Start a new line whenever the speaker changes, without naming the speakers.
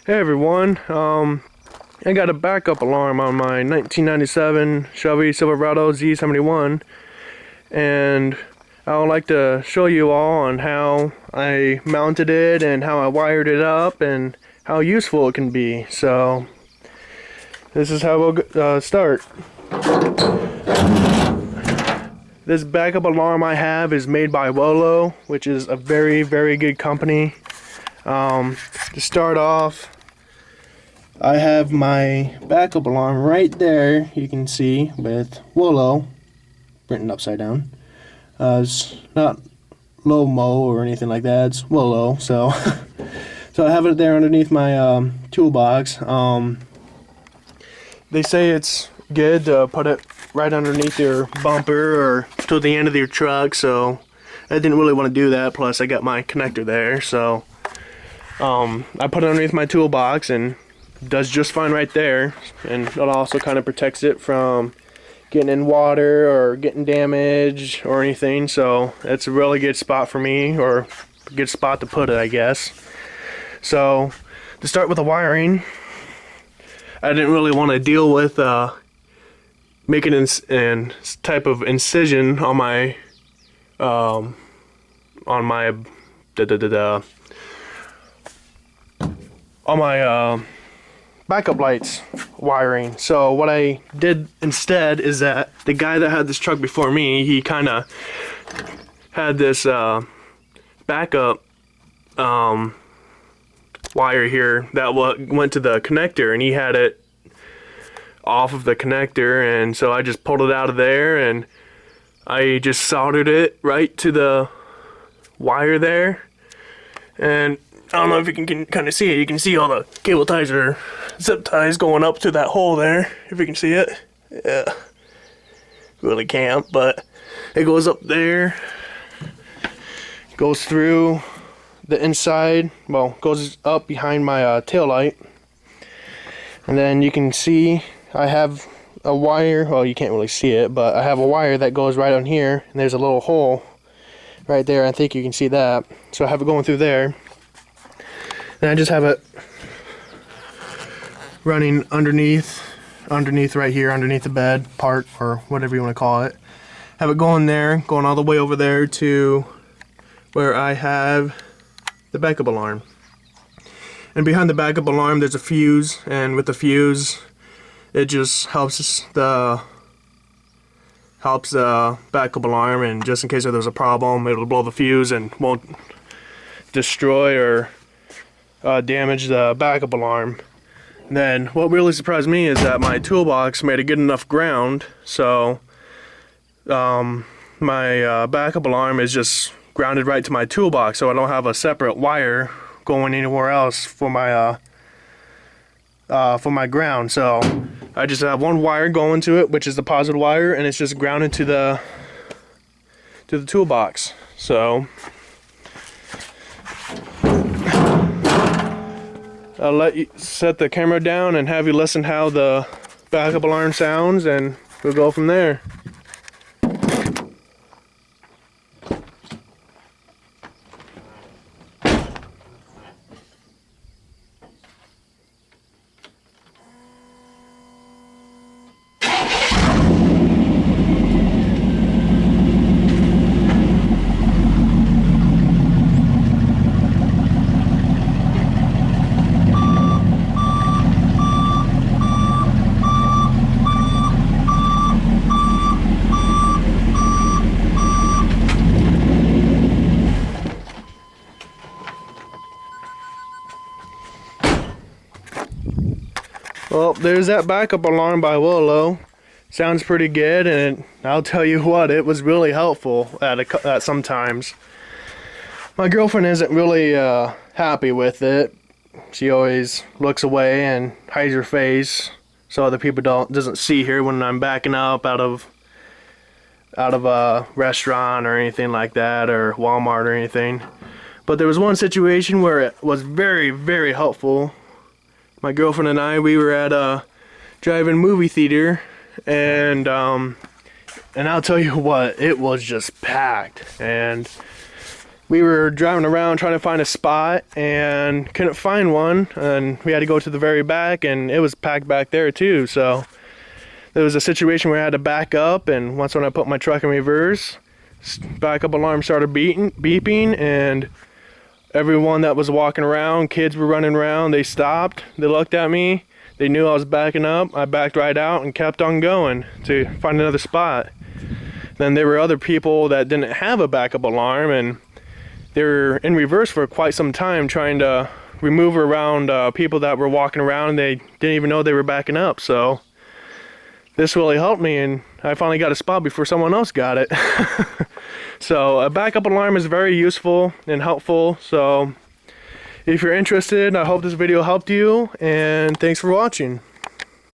Hey everyone, I got a backup alarm on my 1997 Chevy Silverado Z71, and I would like to show you all on how I mounted it and how I wired it up and how useful it can be. So this is how we'll start. This backup alarm I have is made by Wolo, which is a very, very good company. To start off, I have my backup alarm right there, you can see, with Wolo written upside down. It's not Lomo or anything like that, it's Wolo, so so I have it there underneath my toolbox. They say it's good to put it right underneath your bumper or to the end of your truck, so I didn't really want to do that, plus I got my connector there, so I put it underneath my toolbox and does just fine right there, and it also kind of protects it from getting in water or getting damaged or anything, so it's a really good spot for me, or a good spot to put it, I guess. So to start with the wiring, I didn't really want to deal with making an type of incision on my backup lights wiring. So what I did instead is that the guy that had this truck before me, he kind of had this backup wire here that went to the connector, and he had it off of the connector, and so I just pulled it out of there and I just soldered it right to the wire there. And I don't know if you can kind of see it. You can see all the cable ties or zip ties going up to that hole there, if you can see it. Yeah, really can't, but it goes up there, goes through the inside, well, goes up behind my tail light, and then you can see I have a wire, well, you can't really see it, but I have a wire that goes right on here, and there's a little hole right there. I think you can see that. So I have it going through there, and I just have it running underneath right here, underneath the bed part, or whatever you want to call it. Have it going there, going all the way over there to where I have the backup alarm. And behind the backup alarm there's a fuse, and with the fuse it just helps the backup alarm, and just in case there's a problem, it'll blow the fuse and won't destroy or damage the backup alarm. And then what really surprised me is that my toolbox made a good enough ground, so my backup alarm is just grounded right to my toolbox, so I don't have a separate wire going anywhere else for my ground. So I just have one wire going to it, which is the positive wire, and it's just grounded to the toolbox. So I'll let you set the camera down and have you listen how the backup alarm sounds, and we'll go from there. Well, there's that backup alarm by Wolo. Sounds pretty good, and I'll tell you what, it was really helpful at sometimes. My girlfriend isn't really happy with it. She always looks away and hides her face so other people doesn't see her when I'm backing up out of a restaurant or anything like that, or Walmart or anything. But there was one situation where it was very, very helpful. My girlfriend and I, we were at a drive-in movie theater, and I'll tell you what, it was just packed. And we were driving around trying to find a spot and couldn't find one, and we had to go to the very back, and it was packed back there too. So there was a situation where I had to back up, and once when I put my truck in reverse, backup alarm started beeping, and everyone that was walking around, kids were running around, they stopped, they looked at me, they knew I was backing up. I backed right out and kept on going to find another spot. Then there were other people that didn't have a backup alarm, and they were in reverse for quite some time trying to remove around people that were walking around, and they didn't even know they were backing up. So this really helped me, and I finally got a spot before someone else got it. So a backup alarm is very useful and helpful. So if you're interested, I hope this video helped you, and thanks for watching.